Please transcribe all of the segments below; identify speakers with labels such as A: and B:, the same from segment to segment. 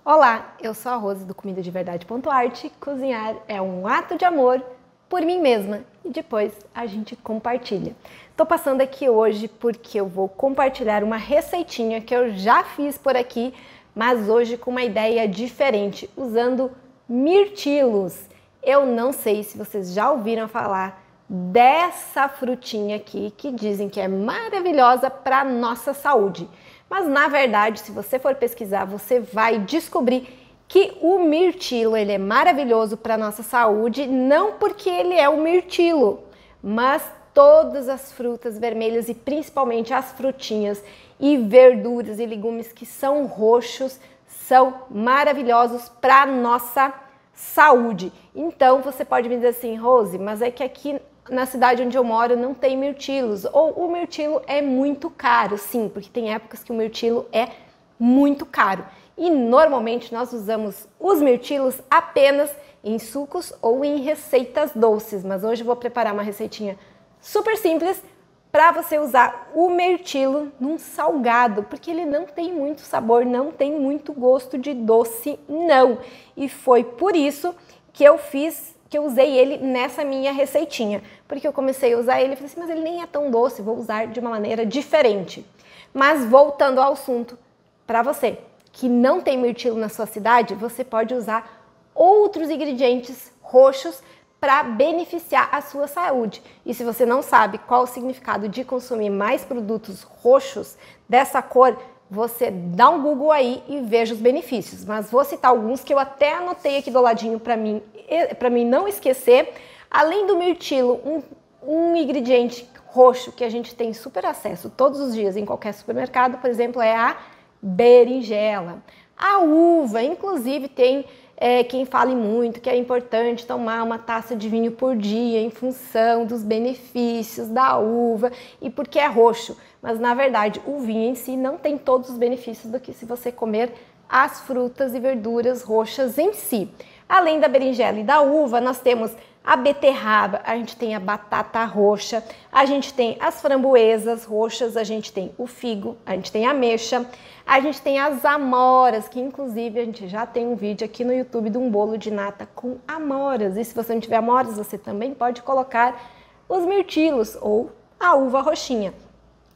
A: Olá, eu sou a Rose do comidadeverdade.art. Cozinhar é um ato de amor por mim mesma e depois a gente compartilha. Tô passando aqui hoje porque eu vou compartilhar uma receitinha que eu já fiz por aqui, mas hoje com uma ideia diferente, usando mirtilos. Eu não sei se vocês já ouviram falar dessa frutinha aqui que dizem que é maravilhosa para nossa saúde. Mas na verdade, se você for pesquisar, você vai descobrir que o mirtilo ele é maravilhoso para nossa saúde, não porque ele é o mirtilo, mas todas as frutas vermelhas e principalmente as frutinhas e verduras e legumes que são roxos são maravilhosos para nossa saúde. Então você pode me dizer assim, Rose, mas é que aqui na cidade onde eu moro não tem mirtilos, ou o mirtilo é muito caro. Sim, porque tem épocas que o mirtilo é muito caro. E normalmente nós usamos os mirtilos apenas em sucos ou em receitas doces, mas hoje eu vou preparar uma receitinha super simples para você usar o mirtilo num salgado, porque ele não tem muito sabor, não tem muito gosto de doce, não. E foi por isso que eu usei ele nessa minha receitinha, porque eu comecei a usar ele e falei assim, mas ele nem é tão doce, vou usar de uma maneira diferente. Mas voltando ao assunto, para você que não tem mirtilo na sua cidade, você pode usar outros ingredientes roxos para beneficiar a sua saúde. E se você não sabe qual o significado de consumir mais produtos roxos dessa cor, você dá um Google aí e veja os benefícios. Mas vou citar alguns que eu até anotei aqui do ladinho para mim não esquecer. Além do mirtilo, um ingrediente roxo que a gente tem super acesso todos os dias em qualquer supermercado, por exemplo, é a berinjela. A uva, inclusive, tem quem fale muito que é importante tomar uma taça de vinho por dia em função dos benefícios da uva e porque é roxo. Mas, na verdade, o vinho em si não tem todos os benefícios do que se você comer as frutas e verduras roxas em si. Além da berinjela e da uva, nós temos a beterraba, a gente tem a batata roxa, a gente tem as framboesas roxas, a gente tem o figo, a gente tem a ameixa, a gente tem as amoras, que inclusive a gente já tem um vídeo aqui no YouTube de um bolo de nata com amoras. E se você não tiver amoras, você também pode colocar os mirtilos ou a uva roxinha.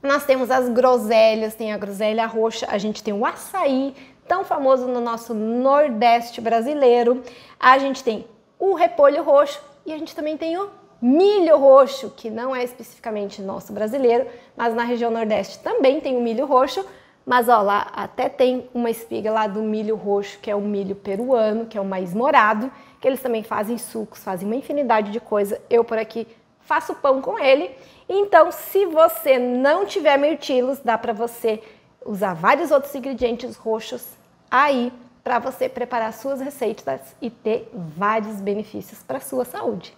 A: Nós temos as groselhas, tem a groselha roxa, a gente tem o açaí, tão famoso no nosso Nordeste brasileiro, a gente tem o repolho roxo e a gente também tem o milho roxo, que não é especificamente nosso brasileiro, mas na região Nordeste também tem o milho roxo, mas ó, lá até tem uma espiga lá do milho roxo, que é o milho peruano, que é o mais morado, que eles também fazem sucos, fazem uma infinidade de coisa. Eu por aqui faço pão com ele. Então, se você não tiver mirtilos, dá para você usar vários outros ingredientes roxos aí para você preparar suas receitas e ter vários benefícios para a sua saúde.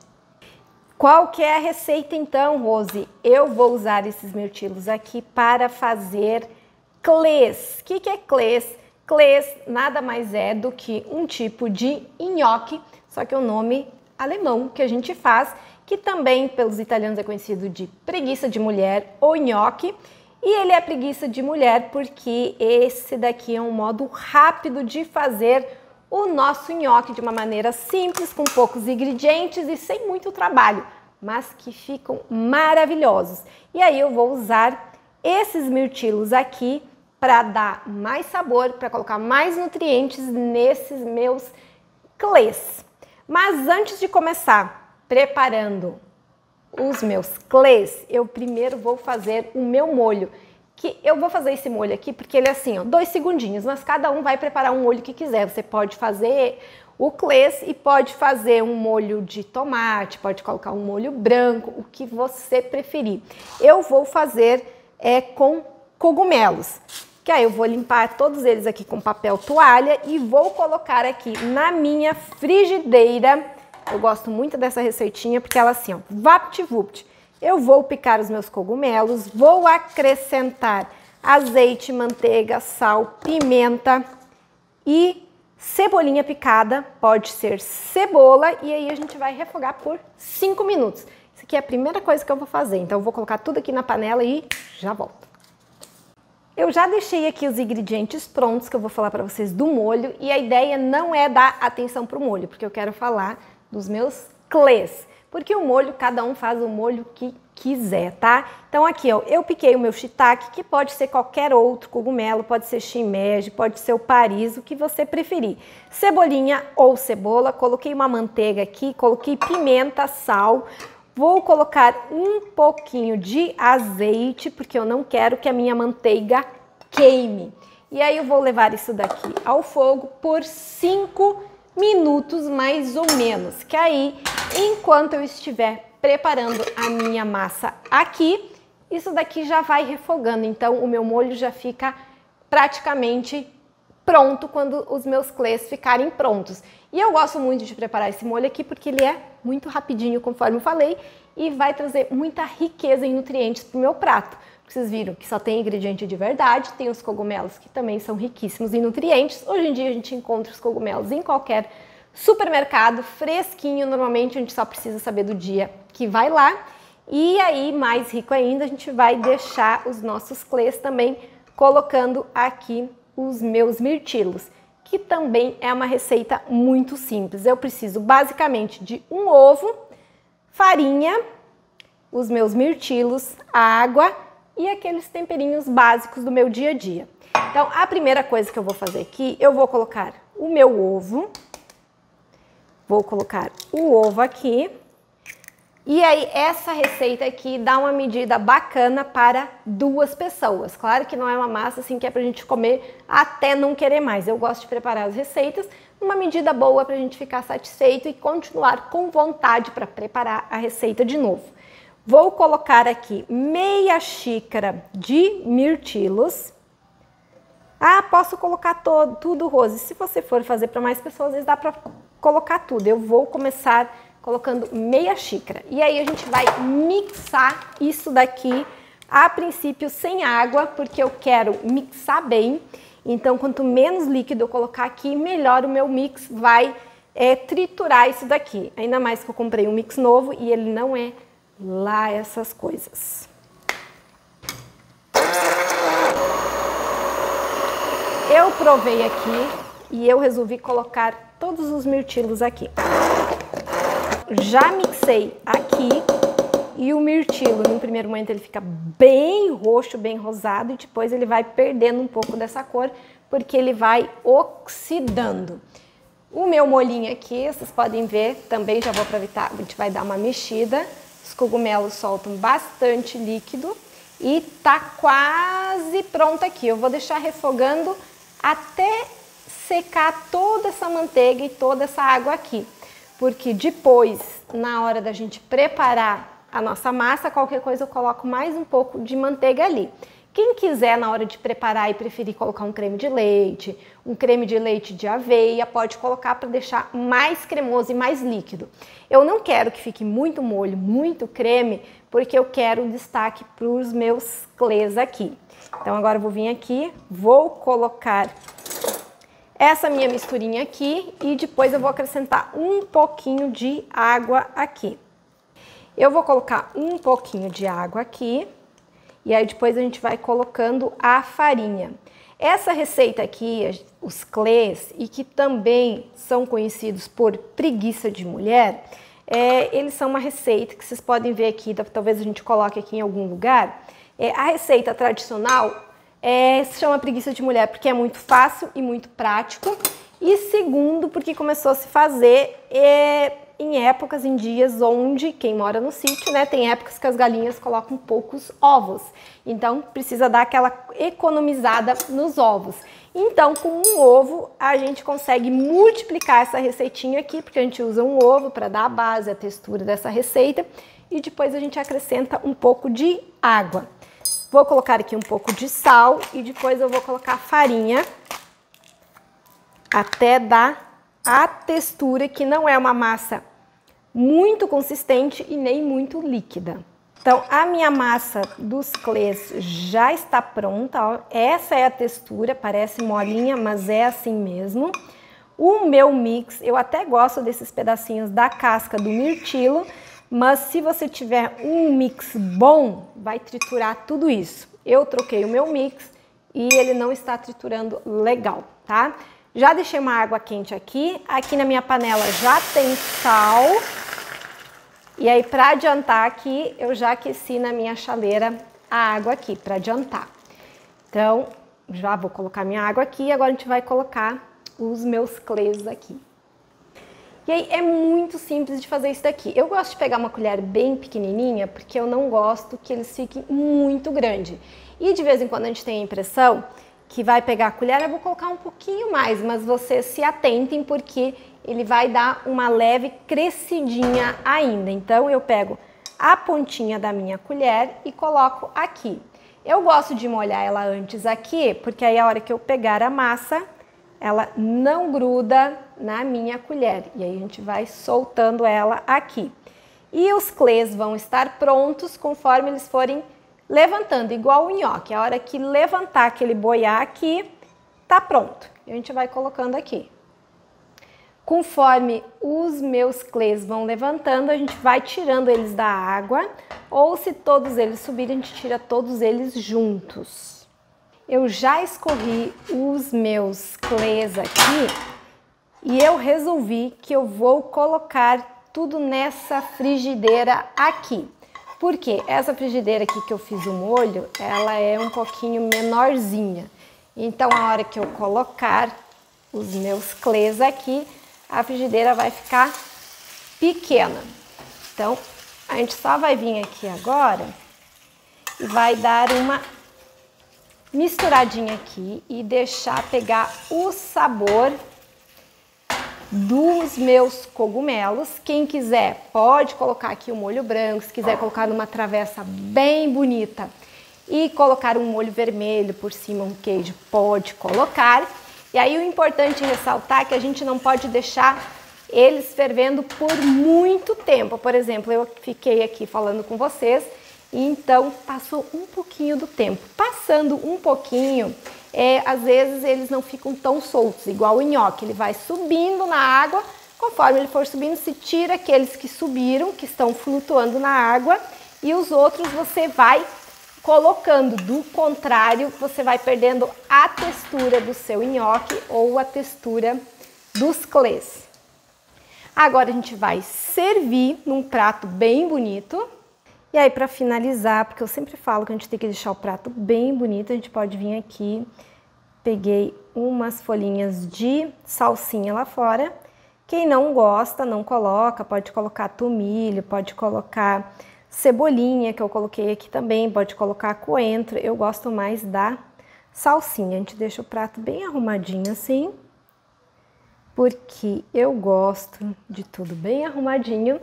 A: Qual que é a receita então, Rose? Eu vou usar esses mirtilos aqui para fazer clês. O que é clês? Clês nada mais é do que um tipo de nhoque, só que é o nome alemão que a gente faz, que também pelos italianos é conhecido de preguiça de mulher ou nhoque. E ele é preguiça de mulher porque esse daqui é um modo rápido de fazer o nosso nhoque de uma maneira simples, com poucos ingredientes e sem muito trabalho, mas que ficam maravilhosos. E aí eu vou usar esses mirtilos aqui para dar mais sabor, para colocar mais nutrientes nesses meus clês. Mas antes de começar preparando os meus clês, eu primeiro vou fazer o meu molho, que eu vou fazer esse molho aqui porque ele é assim, ó, 2 segundinhos, mas cada um vai preparar um molho que quiser. Você pode fazer o clês e pode fazer um molho de tomate, pode colocar um molho branco, o que você preferir. Eu vou fazer com cogumelos, que aí eu vou limpar todos eles aqui com papel toalha e vou colocar aqui na minha frigideira. Eu gosto muito dessa receitinha porque ela assim, ó, vapt-vupt. Eu vou picar os meus cogumelos, vou acrescentar azeite, manteiga, sal, pimenta e cebolinha picada. Pode ser cebola e aí a gente vai refogar por 5 minutos. Isso aqui é a primeira coisa que eu vou fazer. Então eu vou colocar tudo aqui na panela e já volto. eu já deixei aqui os ingredientes prontos que eu vou falar para vocês do molho e a ideia não é dar atenção para o molho, porque eu quero falar dos meus clês, porque o molho, cada um faz o molho que quiser, tá? Então aqui, ó, eu piquei o meu shiitake, que pode ser qualquer outro cogumelo, pode ser shimeji, pode ser o Paris, o que você preferir. Cebolinha ou cebola, coloquei uma manteiga aqui, coloquei pimenta, sal. Vou colocar um pouquinho de azeite, porque eu não quero que a minha manteiga queime. E aí eu vou levar isso daqui ao fogo por 5 minutos mais ou menos. Que aí, enquanto eu estiver preparando a minha massa aqui, isso daqui já vai refogando. Então o meu molho já fica praticamente pronto quando os meus clês ficarem prontos. E eu gosto muito de preparar esse molho aqui porque ele é muito rapidinho, conforme eu falei, e vai trazer muita riqueza em nutrientes para o meu prato. Vocês viram que só tem ingrediente de verdade, tem os cogumelos que também são riquíssimos em nutrientes. Hoje em dia a gente encontra os cogumelos em qualquer supermercado, fresquinho, normalmente a gente só precisa saber do dia que vai lá. E aí, mais rico ainda, a gente vai deixar os nossos clês também colocando aqui os meus mirtilos, que também é uma receita muito simples. Eu preciso basicamente de um ovo, farinha, os meus mirtilos, água e aqueles temperinhos básicos do meu dia a dia. Então, a primeira coisa que eu vou fazer aqui, eu vou colocar o meu ovo, vou colocar o ovo aqui. E aí, essa receita aqui dá uma medida bacana para 2 pessoas. Claro que não é uma massa assim que é pra gente comer até não querer mais. Eu gosto de preparar as receitas numa medida boa pra gente ficar satisfeito e continuar com vontade para preparar a receita de novo. Vou colocar aqui meia xícara de mirtilos. Ah, posso colocar tudo, Rose. Se você for fazer para mais pessoas, às vezes dá para colocar tudo. Eu vou começar colocando meia xícara. E aí a gente vai mixar isso daqui, a princípio sem água, porque eu quero mixar bem. Então, quanto menos líquido eu colocar aqui, melhor o meu mix vai triturar isso daqui. Ainda mais que eu comprei um mix novo e ele não é lá essas coisas. Eu provei aqui e eu resolvi colocar todos os mirtilos aqui. Já mixei aqui e o mirtilo, no primeiro momento, ele fica bem roxo, bem rosado e depois ele vai perdendo um pouco dessa cor porque ele vai oxidando. O meu molhinho aqui, vocês podem ver, também já vou aproveitar, a gente vai dar uma mexida. Os cogumelos soltam bastante líquido e tá quase pronto aqui. Eu vou deixar refogando até secar toda essa manteiga e toda essa água aqui. Porque depois, na hora da gente preparar a nossa massa, qualquer coisa eu coloco mais um pouco de manteiga ali. Quem quiser, na hora de preparar e preferir colocar um creme de leite de aveia, pode colocar para deixar mais cremoso e mais líquido. Eu não quero que fique muito molho, muito creme, porque eu quero destaque para os meus clês aqui. Então agora eu vou vir aqui, vou colocar essa minha misturinha aqui e depois eu vou acrescentar um pouquinho de água aqui. Eu vou colocar um pouquinho de água aqui e aí depois a gente vai colocando a farinha. Essa receita aqui, os clês, e que também são conhecidos por preguiça de mulher, eles são uma receita que vocês podem ver aqui, talvez a gente coloque aqui em algum lugar. A receita tradicional se chama preguiça de mulher porque é muito fácil e muito prático. E segundo, porque começou a se fazer em épocas, em dias onde quem mora no sítio, né, tem épocas que as galinhas colocam poucos ovos. Então precisa dar aquela economizada nos ovos. Então com um ovo a gente consegue multiplicar essa receitinha aqui, porque a gente usa um ovo para dar a base, a textura dessa receita. E depois a gente acrescenta um pouco de água. Vou colocar aqui um pouco de sal e depois eu vou colocar farinha até dar a textura, que não é uma massa muito consistente e nem muito líquida. Então, a minha massa dos clês já está pronta, ó. Essa é a textura, parece molinha, mas é assim mesmo. O meu mix, eu até gosto desses pedacinhos da casca do mirtilo, mas se você tiver um mix bom, vai triturar tudo isso. Eu troquei o meu mix e ele não está triturando legal, tá? Já deixei uma água quente aqui. Aqui na minha panela já tem sal. E aí, para adiantar aqui, eu já aqueci na minha chaleira a água aqui, para adiantar. Então, já vou colocar minha água aqui e agora a gente vai colocar os meus clês aqui. E aí, é muito simples de fazer isso daqui. Eu gosto de pegar uma colher bem pequenininha, porque eu não gosto que eles fiquem muito grandes. E de vez em quando a gente tem a impressão que vai pegar a colher, eu vou colocar um pouquinho mais, mas vocês se atentem porque ele vai dar uma leve crescidinha ainda. Então eu pego a pontinha da minha colher e coloco aqui. Eu gosto de molhar ela antes aqui, porque aí a hora que eu pegar a massa, ela não gruda na minha colher. E aí a gente vai soltando ela aqui. E os clês vão estar prontos conforme eles forem levantando, igual o nhoque. A hora que levantar, que ele boiar aqui, tá pronto. E a gente vai colocando aqui. Conforme os meus clês vão levantando, a gente vai tirando eles da água, ou se todos eles subirem, a gente tira todos eles juntos. Eu já escorri os meus clês aqui e eu resolvi que eu vou colocar tudo nessa frigideira aqui. Porque essa frigideira aqui que eu fiz o molho, ela é um pouquinho menorzinha. Então, a hora que eu colocar os meus clês aqui, a frigideira vai ficar pequena. Então, a gente só vai vir aqui agora e vai dar uma misturadinha aqui e deixar pegar o sabor dos meus cogumelos. Quem quiser pode colocar aqui o molho branco, se quiser colocar numa travessa bem bonita e colocar um molho vermelho por cima, um queijo, pode colocar. E aí o importante ressaltar é que a gente não pode deixar eles fervendo por muito tempo. Por exemplo, eu fiquei aqui falando com vocês e então passou um pouquinho do tempo. Passando um pouquinho, às vezes eles não ficam tão soltos, igual o nhoque, ele vai subindo na água, conforme ele for subindo, se tira aqueles que subiram, que estão flutuando na água, e os outros você vai colocando, do contrário, você vai perdendo a textura do seu nhoque ou a textura dos clês. Agora a gente vai servir num prato bem bonito. E aí, para finalizar, porque eu sempre falo que a gente tem que deixar o prato bem bonito, a gente pode vir aqui, peguei umas folhinhas de salsinha lá fora. Quem não gosta, não coloca, pode colocar tomilho, pode colocar cebolinha, que eu coloquei aqui também, pode colocar coentro. Eu gosto mais da salsinha. A gente deixa o prato bem arrumadinho assim, porque eu gosto de tudo bem arrumadinho.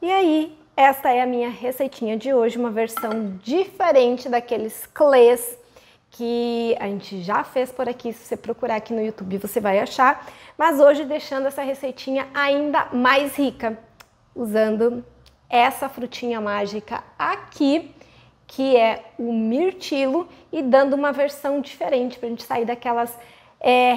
A: E aí, esta é a minha receitinha de hoje, uma versão diferente daqueles clês que a gente já fez por aqui. Se você procurar aqui no YouTube, você vai achar. Mas hoje deixando essa receitinha ainda mais rica, usando essa frutinha mágica aqui, que é o mirtilo, e dando uma versão diferente para a gente sair daquelas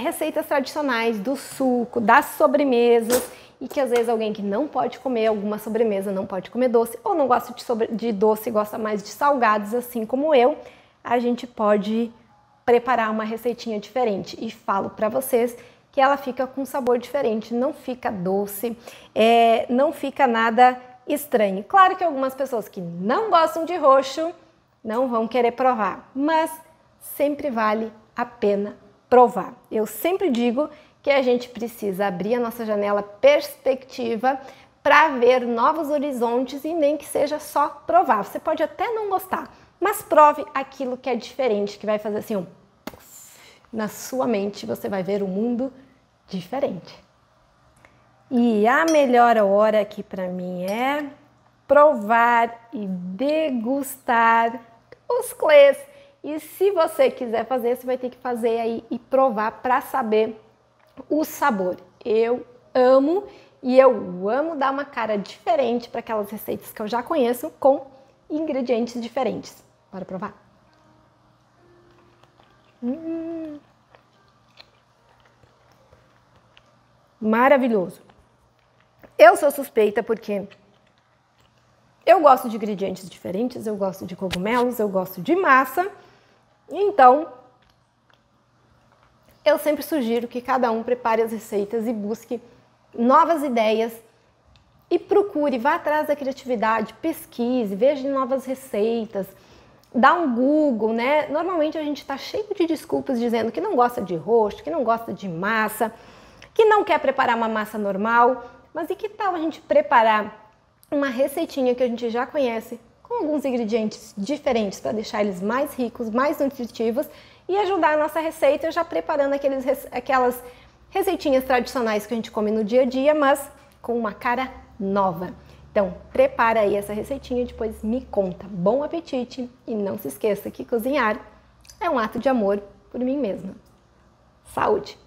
A: receitas tradicionais do suco, das sobremesas, e que às vezes alguém que não pode comer alguma sobremesa, não pode comer doce, ou não gosta de doce e gosta mais de salgados, assim como eu, a gente pode preparar uma receitinha diferente. E falo para vocês que ela fica com sabor diferente, não fica doce, não fica nada estranho. Claro que algumas pessoas que não gostam de roxo não vão querer provar, mas sempre vale a pena provar. Eu sempre digo que a gente precisa abrir a nossa janela perspectiva para ver novos horizontes e nem que seja só provar. Você pode até não gostar, mas prove aquilo que é diferente, que vai fazer assim um na sua mente, você vai ver um mundo diferente. E a melhor hora aqui para mim é provar e degustar os clês. E se você quiser fazer, você vai ter que fazer aí e provar para saber o sabor. Eu amo e eu amo dar uma cara diferente para aquelas receitas que eu já conheço com ingredientes diferentes. Bora provar? Maravilhoso! Eu sou suspeita porque eu gosto de ingredientes diferentes, eu gosto de cogumelos, eu gosto de massa, então eu sempre sugiro que cada um prepare as receitas e busque novas ideias e procure, vá atrás da criatividade, pesquise, veja novas receitas, dá um Google, né? Normalmente a gente está cheio de desculpas dizendo que não gosta de rosto, que não gosta de massa, que não quer preparar uma massa normal, mas e que tal a gente preparar uma receitinha que a gente já conhece com alguns ingredientes diferentes para deixar eles mais ricos, mais nutritivos e ajudar a nossa receita já preparando aquelas receitinhas tradicionais que a gente come no dia a dia, mas com uma cara nova. Então, prepara aí essa receitinha e depois me conta. Bom apetite e não se esqueça que cozinhar é um ato de amor por mim mesma. Saúde!